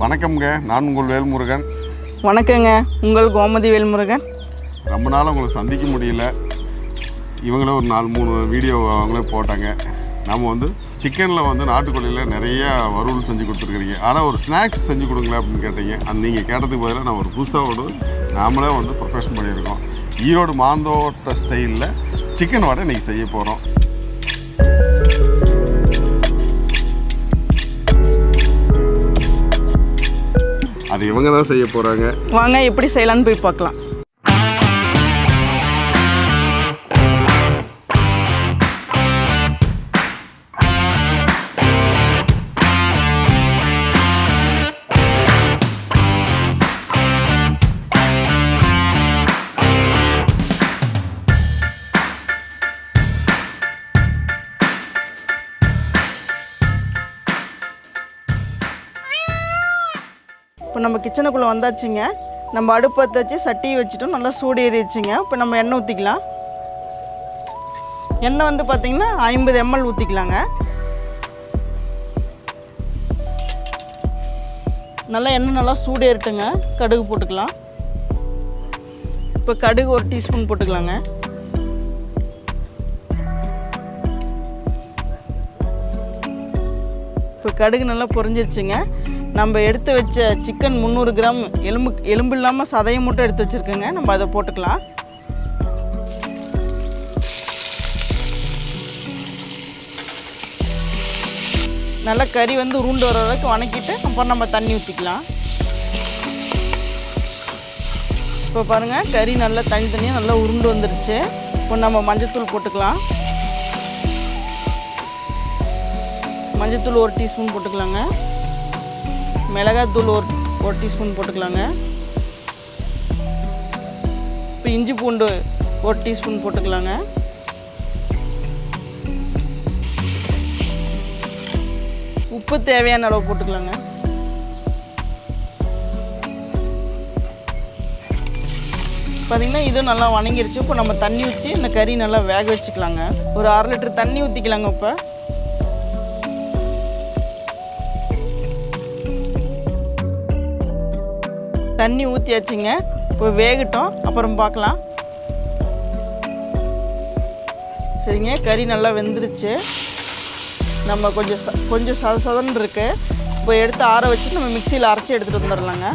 வணக்கம்ங்க, நான் உங்கள் வேல்முருகன். வணக்கங்க, உங்கள் கோமதி வேல்முருகன். ரொம்ப நாள் உங்களை சந்திக்க முடியல. இவங்களே ஒரு 4-3 வீடியோ அவங்களே போட்டாங்க. நம்ம வந்து சிக்கனில் வந்து நாட்டுக்கோழியில் நிறைய வறுவல் செஞ்சு கொடுத்துருக்குறீங்க. ஆனால் ஒரு ஸ்நாக்ஸ் செஞ்சு கொடுங்களேன் அப்படின்னு கேட்டீங்க. நீங்கள் கேட்டதுக்கு பதிலாக நான் ஒரு புதுசாக நாமளே வந்து ப்ரொஃபஷன் பண்ணியிருக்கோம். ஈரோடு மாந்தோட்ட ஸ்டைலில் சிக்கன் வடை இன்றைக்கி செய்ய போகிறோம். அது இவங்க தான் செய்ய போகிறாங்க. வாங்க எப்படி செய்யலான்னு போய் பார்க்கலாம். இப்போ நம்ம கிச்சனுக்குள்ளே வந்தாச்சுங்க. நம்ம அடுப்பத்தை வச்சு சட்டியை வச்சுட்டோம், நல்லா சூடு ஏறிடுச்சுங்க. இப்போ நம்ம எண்ணெய் ஊற்றிக்கலாம். எண்ணெய் வந்து பார்த்திங்கன்னா 50 ml ஊற்றிக்கலாங்க. நல்லா எண்ணெய் நல்லா சூடு ஏறிட்டுங்க. கடுகு போட்டுக்கலாம். இப்போ கடுகு 1 டீஸ்பூன் போட்டுக்கலாங்க. இப்போ கடுகு நல்லா பொரிஞ்சிருச்சுங்க. நம்ம எடுத்து வச்ச சிக்கன் 300 கிராம் எலும்பு இல்லாமல் சதையை மட்டும் எடுத்து வச்சுருக்கோங்க. நம்ம அதை போட்டுக்கலாம். நல்லா கறி வந்து உருண்டு வர வரைக்கும் வணக்கிட்டு அப்புறம் நம்ம தண்ணி ஊற்றிக்கலாம். இப்போ பாருங்கள், கறி நல்லா தனித்தனியாக நல்லா உருண்டு வந்துருச்சு. இப்போ நம்ம மஞ்சத்தூள் போட்டுக்கலாம். மஞ்சத்தூள் 1 டீஸ்பூன் போட்டுக்கலாங்க. மிளகாத்தூள் 1 டீஸ்பூன் போட்டுக்கலாங்க. இப்போ இஞ்சி பூண்டு 1 டீஸ்பூன் போட்டுக்கலாங்க. உப்பு தேவையான அளவு போட்டுக்கலாங்க. பார்த்திங்கன்னா இது நல்லா வணங்கிருச்சு. இப்போ நம்ம தண்ணி ஊற்றி இந்த கறி நல்லா வேக வச்சுக்கலாங்க. ஒரு 1/2 லிட்டர் தண்ணி ஊற்றிக்கலாங்க. இப்போ தண்ணி ஊற்றியாச்சுங்க. இப்போ வேகட்டும், அப்புறம் பார்க்கலாம். சரிங்க, கறி நல்லா வெந்துருச்சு. நம்ம கொஞ்சம் சதன்னு இருக்கு. இப்போ எடுத்து ஆற வச்சு நம்ம மிக்சியில் அரைச்சி எடுத்துகிட்டு வந்துடலாங்க.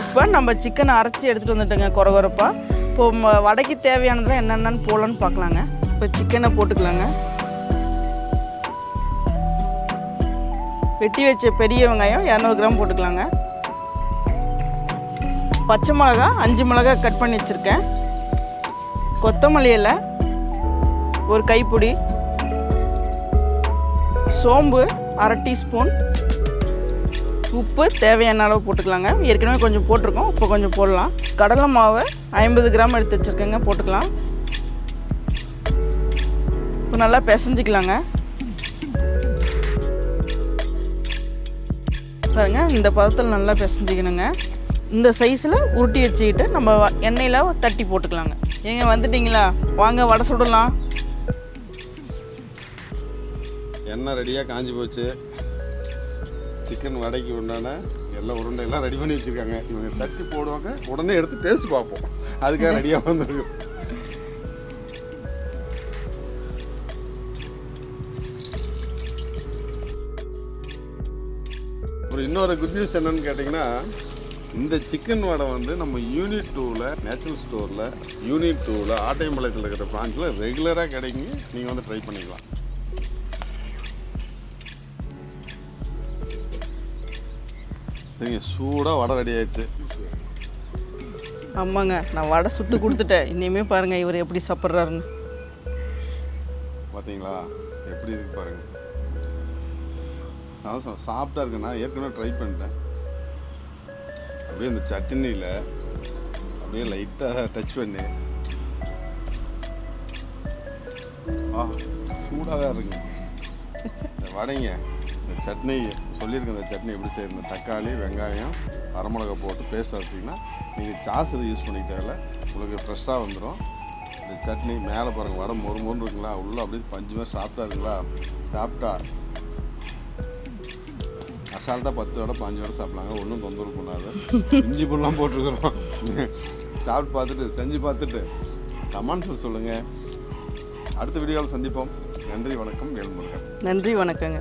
இப்போ நம்ம சிக்கனை அரைச்சி எடுத்துகிட்டு வந்துட்டோங்க கொரகொரப்பா. இப்போ வடைக்கு தேவையானதெல்லாம் என்னென்னு போடலான்னு பார்க்கலாங்க. இப்போ சிக்கனை போட்டுக்கலாங்க. வெட்டி வச்ச பெரிய வெங்காயம் 200 கிராம் போட்டுக்கலாங்க. பச்சை மிளகா 5 மிளகா கட் பண்ணி வச்சுருக்கேன். கொத்தமல்லி இலை 1 கைப்பிடி, சோம்பு 1/2 டீஸ்பூன், உப்பு தேவையான அளவு போட்டுக்கலாங்க. ஏற்கனவே கொஞ்சம் போட்டிருக்கோம், இப்போ கொஞ்சம் போடலாம். கடலை மாவு 50 கிராம் எடுத்து வச்சுருக்கேங்க, போட்டுக்கலாம். இப்போ நல்லா பிசைஞ்சிக்கலாங்க. பாருங்கள், இந்த பதத்தில் நல்லா பிசைஞ்சிக்கணுங்க. இந்த சைஸில் உருட்டி வச்சுக்கிட்டு நம்ம எண்ணெயில் தட்டி போட்டுக்கலாங்க. ஏங்க வந்துட்டிங்களா, வாங்க வடை சுடலாம். எண்ணெய் ரெடியாக காஞ்சி போச்சு. சிக்கன் வடைக்கு உண்டான எல்லாம் உருண்டையெல்லாம் ரெடி பண்ணி வச்சுருக்காங்க. இவங்க தட்டி போடுவாங்க, உடனே எடுத்து டேஸ்ட் பார்ப்போம். அதுக்காக ரெடியாக வந்துருக்கு. இன்னொரு குட் நியூஸ் என்னன்னு கேட்டிங்கன்னா, இந்த சிக்கன் வடை வந்து நம்ம யூனிட் 2ல் நேச்சுரல் ஸ்டோரில் யூனிட் 2ல் ஆட்டையம்பாளையத்தில் இருக்கிற பிரான்ச்சில் ரெகுலராக கிடைக்குங்க. நீங்கள் வந்து ட்ரை பண்ணிக்கலாம். சரிங்க, சூடாக வடை ரெடி ஆயிடுச்சு. ஆமாங்க, நான் வடை சுட்டு கொடுத்துட்டேன். இனிமேல் பாருங்கள் இவர் எப்படி சாப்பிட்றாருன்னு. பார்த்தீங்களா எப்படி இருக்கு பாருங்கள். நான் சாப்பிட்டா இருக்கு. நான் ஏற்கனவே ட்ரை பண்ணிட்டேன். அப்படியே இந்த சட்னியில் அப்படியே லைட்டாக டச் பண்ணி சூடாக இருக்குங்க இந்த வடைங்க. இந்த சட்னி சொல்லியிருக்கேன். இந்த சட்னி எப்படி செய்யணும், தக்காளி வெங்காயம் வரமிளகா போட்டு பேஸ்ட் அரைச்சிங்கன்னா நீங்கள் சாஸ் எதுவும் யூஸ் பண்ணிக்க தேவையில்ல. உங்களுக்கு ஃப்ரெஷ்ஷாக வந்துடும். இந்த சட்னி மேலே பாருங்கள் வடை மொறு மொறு இருக்குங்களா, உள்ளே அப்படியே பஞ்சு மாதிரி சாப்பிட்டா இருக்குங்களா, சாப்பிட்டா அசால்ட்டாக 10 வடை 5 வடை சாப்பிட்லாங்க, ஒன்றும் தொந்தரவு பண்ணாது. இஞ்சி பூண்டுலாம் போட்டிருக்கிறோம். சாப்பிட்டு பார்த்துட்டு செஞ்சு பார்த்துட்டு கமெண்ட்ஸில் சொல்லுங்கள். அடுத்த வீடியோவில் சந்திப்போம். நன்றி வணக்கம். வேல்முருகன். நன்றி வணக்கங்க.